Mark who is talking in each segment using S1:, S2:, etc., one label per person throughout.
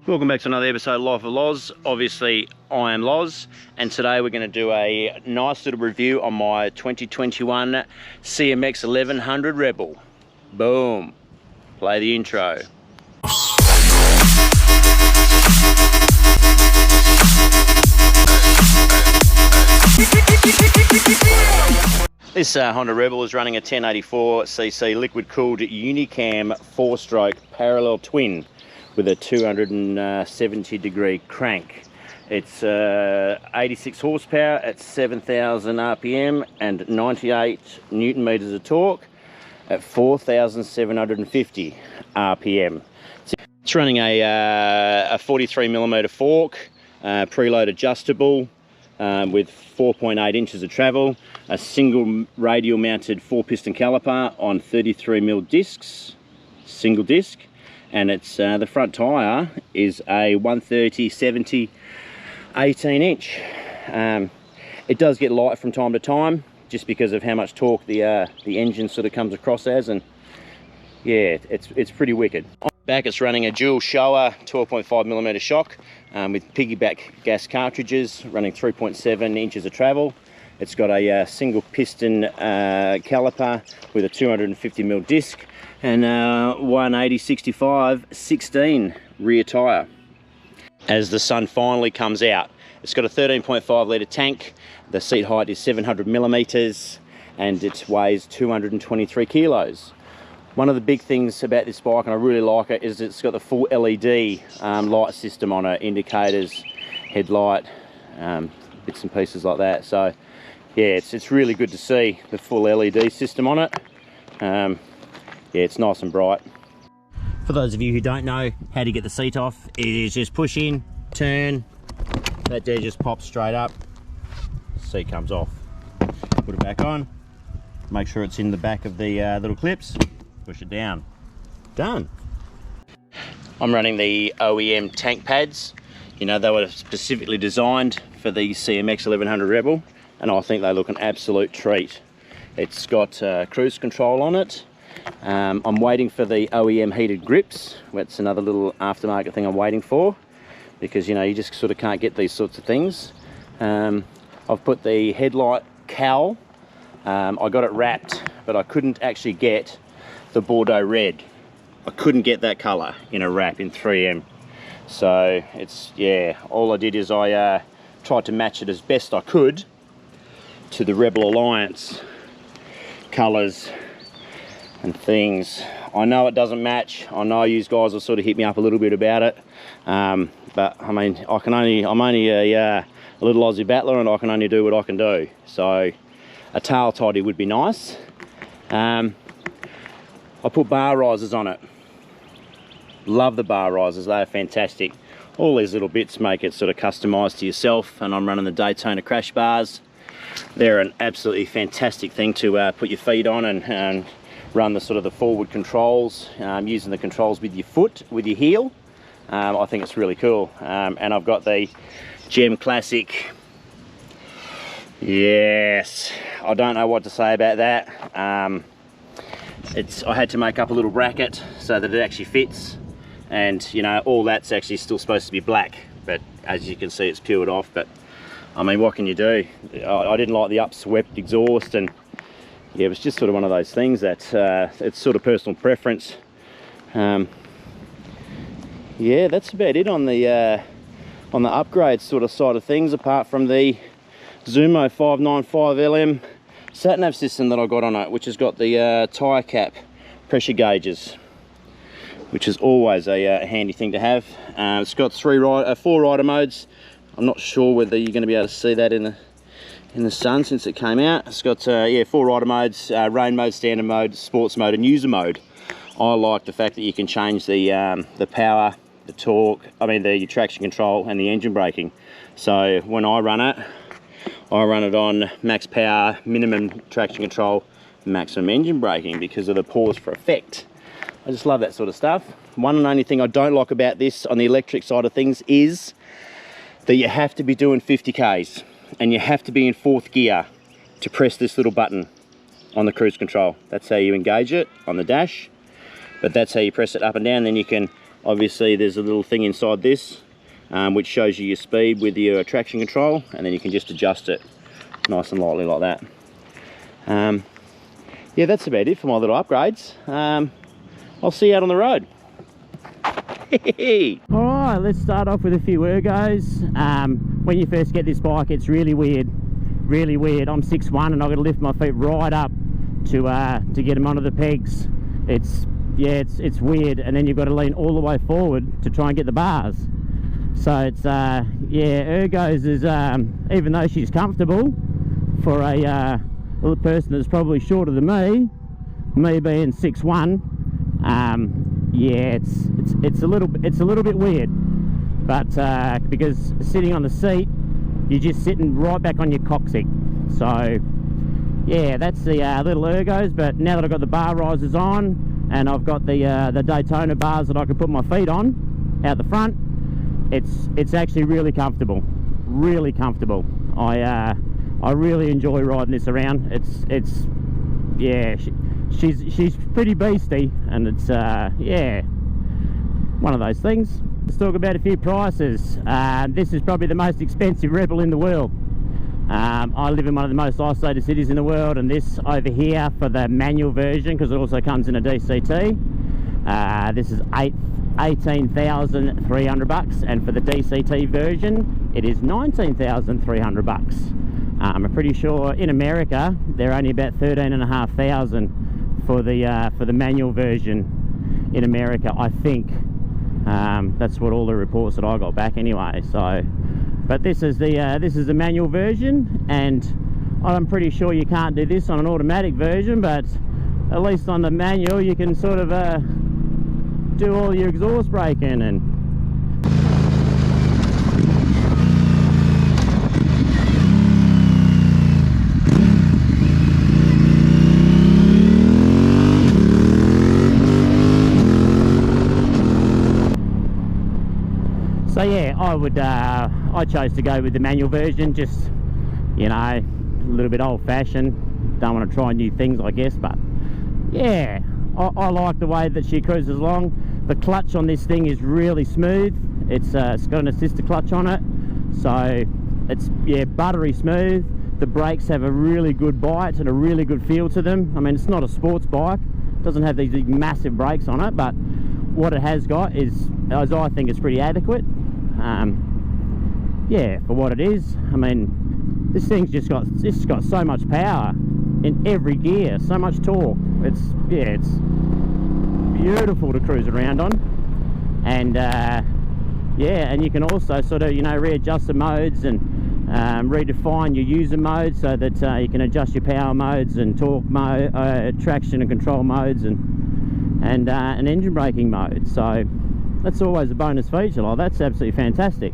S1: Welcome back to another episode of Life of Loz. Obviously, I am Loz, and today we're going to do a nice little review on my 2021 CMX 1100 Rebel. Boom. Play the intro. This Honda Rebel is running a 1084cc liquid-cooled Unicam 4-stroke parallel twin with a 270-degree crank. It's 86 horsepower at 7,000 RPM and 98 Newton meters of torque at 4,750 RPM. It's running a 43mm fork, preload adjustable with 4.8 inches of travel, a single radial mounted 4-piston caliper on 33mm discs, single disc. And it's the front tyre is a 130/70 18-inch. It does get light from time to time, just because of how much torque the engine sort of comes across as, and yeah, it's pretty wicked. On the back, it's running a dual Showa 12.5mm shock with piggyback gas cartridges, running 3.7 inches of travel. It's got a single piston caliper with a 250mm disc and 180/65 16 rear tyre. As the sun finally comes out, it's got a 13.5 litre tank. The seat height is 700mm and it weighs 223 kilos. One of the big things about this bike, and I really like it, is it's got the full LED light system on it, indicators, headlight, bits and pieces like that. So yeah, it's really good to see the full LED system on it. Yeah, it's nice and bright. For those of you who don't know how to get the seat off, it is just push in, turn, that there just pops straight up, seat comes off. Put it back on, make sure it's in the back of the little clips, push it down, done. I'm running the OEM tank pads. You know, they were specifically designed for the CMX 1100 Rebel, and I think they look an absolute treat. It's got cruise control on it. I'm waiting for the OEM heated grips. That's another little aftermarket thing I'm waiting for, because you know, you just sort of can't get these sorts of things. I've put the headlight cowl, I got it wrapped, but I couldn't actually get the Bordeaux red. I couldn't get that colour in a wrap in 3M. So it's, yeah, all I did is I tried to match it as best I could to the Rebel Alliance colours and things. I know it doesn't match. I know you guys will sort of hit me up a little bit about it, but I mean, I'm only a little Aussie battler, and I can only do what I can do. So a tail tidy would be nice. I put bar risers on it. Love the bar risers, they are fantastic. All these little bits make it sort of customized to yourself, and I'm running the Daytona crash bars. They're an absolutely fantastic thing to put your feet on and run the sort of the forward controls, using the controls with your foot, with your heel. I think it's really cool. And I've got the Gem Classic. Yes, I don't know what to say about that. I had to make up a little bracket so that it actually fits, and you know, all that's actually still supposed to be black, but as you can see, it's peeled off. But I mean, what can you do? I didn't like the upswept exhaust, and yeah, it was just sort of one of those things that it's sort of personal preference. Yeah, that's about it on the upgrade sort of side of things, apart from the Zumo 595LM sat-nav system that I got on it, which has got the tyre cap pressure gauges, which is always a handy thing to have. It's got 4 rider modes. I'm not sure whether you're going to be able to see that in the sun since it came out. It's got 4 rider modes: rain mode, standard mode, sports mode, and user mode. I like the fact that you can change the power, the torque, the traction control and the engine braking. So when I run it on max power, minimum traction control, maximum engine braking, because of the pause for effect. I just love that sort of stuff. One and only thing I don't like about this on the electric side of things is that you have to be doing 50 Ks and you have to be in 4th gear to press this little button on the cruise control. That's how you engage it on the dash, but that's how you press it up and down. Then you can Obviously there's a little thing inside this which shows you your speed with your traction control, and then you can just adjust it nice and lightly like that. Yeah, that's about it for my little upgrades. I'll see you out on the road. Alright, let's start off with a few ergos. When you first get this bike, it's really weird. Really weird. I'm 6'1" and I've got to lift my feet right up to get them onto the pegs. It's weird, and then you've got to lean all the way forward to try and get the bars. So it's yeah, ergos is even though she's comfortable for a little person that's probably shorter than me being 6'1", yeah, it's a little bit weird, but because sitting on the seat, you're just sitting right back on your coccyx. So yeah, that's the little ergos. But now that I've got the bar risers on and I've got the Daytona bars that I can put my feet on out the front, it's actually really comfortable, really comfortable. I really enjoy riding this around. It's yeah, she's pretty beastie, and it's yeah, one of those things. Let's talk about a few prices. This is probably the most expensive Rebel in the world. I live in one of the most isolated cities in the world, and this over here for the manual version, because it also comes in a DCT, this is $18,300, and for the DCT version it is $19,300. I'm pretty sure in America they're only about $13,500 for the manual version in America, I think. That's what all the reports that I got back anyway. So, but this is the manual version, and I'm pretty sure you can't do this on an automatic version, but at least on the manual you can sort of do all your exhaust braking and so yeah, I chose to go with the manual version, just, you know, a little bit old-fashioned, don't want to try new things, I guess. But yeah, I like the way that she cruises along. The clutch on this thing is really smooth. It's got an assisted clutch on it, so it's, yeah, buttery smooth. The brakes have a really good bite and a really good feel to them. I mean, it's not a sports bike, it doesn't have these big massive brakes on it, but what it has got is, as I think, it's pretty adequate. Yeah, for what it is. I mean, this thing's just got so much power in every gear, so much torque. It's, yeah, it's beautiful to cruise around on. And yeah, and you can also sort of, you know, readjust the modes and redefine your user mode, so that you can adjust your power modes and torque mode, traction and control modes, and an engine braking mode. So that's always a bonus feature. Like, that's absolutely fantastic.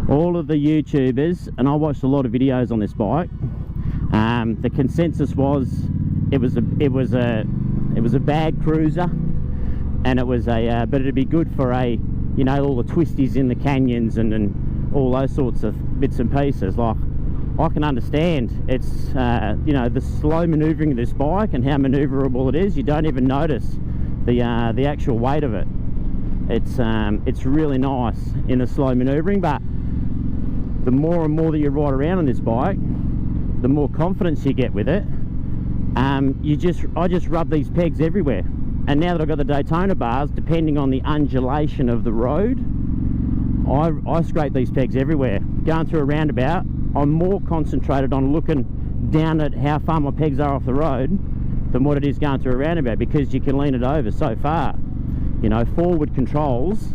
S1: All of the YouTubers, and I watched a lot of videos on this bike, the consensus was it was a bad cruiser, and it was but it'd be good for a, you know, all the twisties in the canyons and all those sorts of bits and pieces. Like, I can understand it's you know, the slow maneuvering of this bike and how maneuverable it is. You don't even notice the actual weight of it. It's really nice in the slow maneuvering, but the more and more that you ride around on this bike, the more confidence you get with it. I just rub these pegs everywhere, and now that I've got the Daytona bars, depending on the undulation of the road, I scrape these pegs everywhere. Going through a roundabout, I'm more concentrated on looking down at how far my pegs are off the road than what it is going through a roundabout, because you can lean it over so far. You know, forward controls,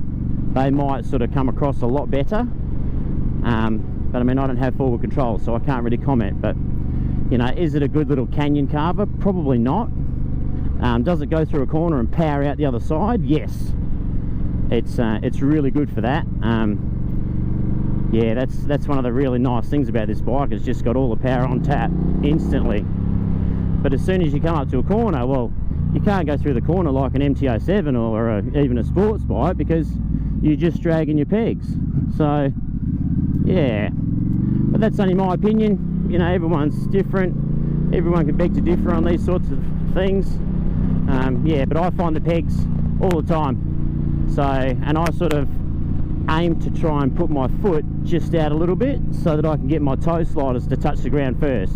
S1: they might sort of come across a lot better. But I mean, I don't have forward control, so I can't really comment. But, you know, is it a good little canyon carver? Probably not. Does it go through a corner and power out the other side? Yes. It's really good for that. Yeah, that's one of the really nice things about this bike. It's just got all the power on tap instantly. But as soon as you come up to a corner, well, you can't go through the corner like an MT-07 or even a sports bike, because you're just dragging your pegs. So yeah, but that's only my opinion. You know, everyone's different, everyone can beg to differ on these sorts of things. Yeah, but I find the pegs all the time. So, and I sort of aim to try and put my foot just out a little bit so that I can get my toe sliders to touch the ground first,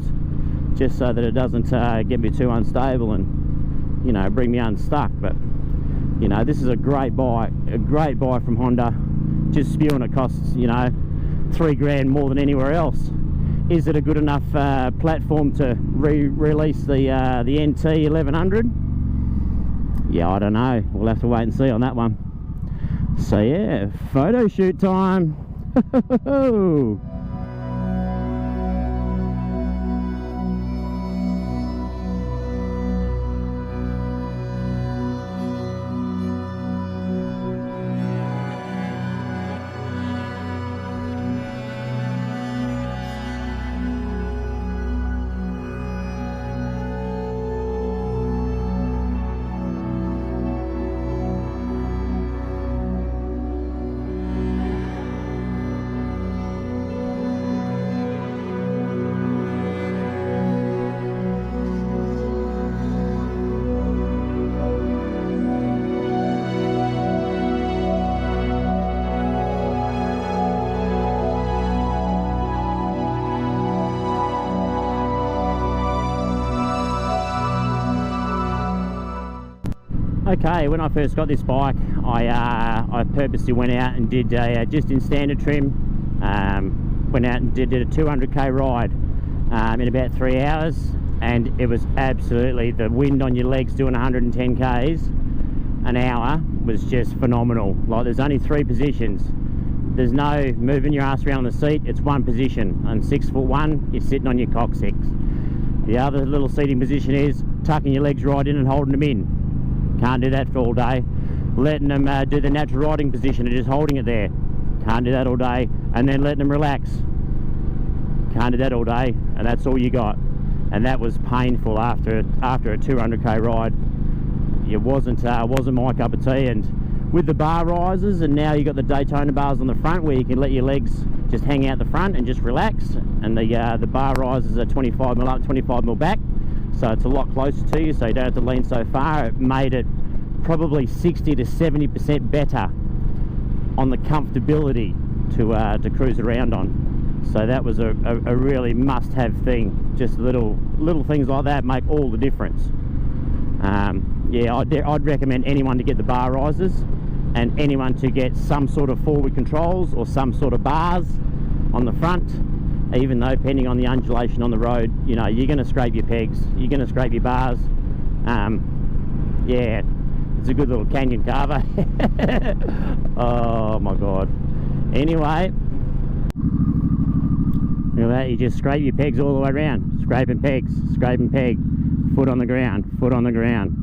S1: just so that it doesn't get me too unstable and, you know, bring me unstuck. But, you know, this is a great buy from Honda. Just spewing it costs, you know, $3 more than anywhere else. Is it a good enough platform to release the NT 1100? Yeah, I don't know. We'll have to wait and see on that one. So yeah, photo shoot time. Okay, when I first got this bike, I purposely went out and did a, just in standard trim, went out and did a 200k ride in about 3 hours, and it was absolutely, the wind on your legs doing 110 k's an hour was just phenomenal. Like, there's only 3 positions. There's no moving your ass around the seat, it's one position. And 6'1", you're sitting on your coccyx. The other little seating position is tucking your legs right in and holding them in. Can't do that for all day. Letting them do the natural riding position and just holding it there. Can't do that all day. And then letting them relax. Can't do that all day. And that's all you got. And that was painful after a 200k ride. It wasn't my cup of tea. And with the bar risers, and now you got the Daytona bars on the front where you can let your legs just hang out the front and just relax. And the bar risers are 25mm up, 25mm back. So it's a lot closer to you, so you don't have to lean so far. It made it probably 60 to 70% better on the comfortability to cruise around on. So that was a really must-have thing. Just little things like that make all the difference. Yeah, I'd recommend anyone to get the bar risers, and anyone to get some sort of forward controls or some sort of bars on the front. Even though, depending on the undulation on the road, you know, you're going to scrape your pegs, you're going to scrape your bars. Yeah, it's a good little canyon carver. Oh my god. Anyway, look at that, you just scrape your pegs all the way around. Scraping pegs, scraping peg, foot on the ground, foot on the ground,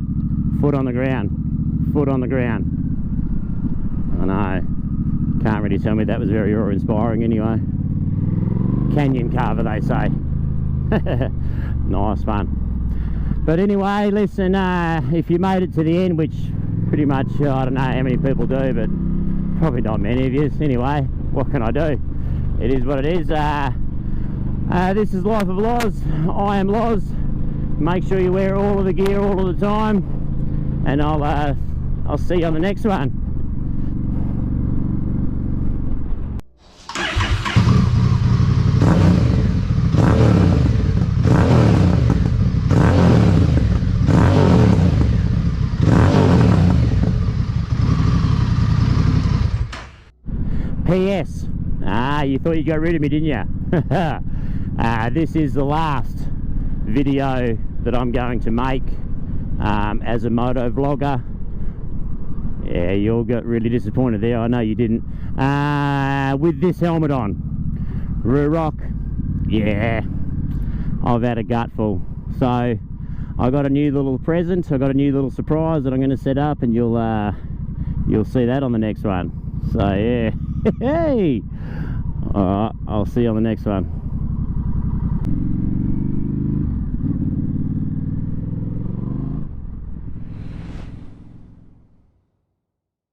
S1: foot on the ground, foot on the ground. I know, can't really tell me that was very awe-inspiring anyway. Canyon carver, they say. Nice fun. But anyway, listen, if you made it to the end, which pretty much, I don't know how many people do, but probably not many of you. Anyway, what can I do? It is what it is. This is Life of Loz. I am Loz. Make sure you wear all of the gear all of the time, and I'll see you on the next one. P.S. You thought you got rid of me, didn't you? This is the last video that I'm going to make as a moto vlogger. Yeah, you all got really disappointed there. I know you didn't. With this helmet on. Rock. Yeah. I've had a gutful. So I got a new little present. I got a new little surprise that I'm going to set up, and you'll see that on the next one. So yeah. Hey, all right, I'll see you on the next one.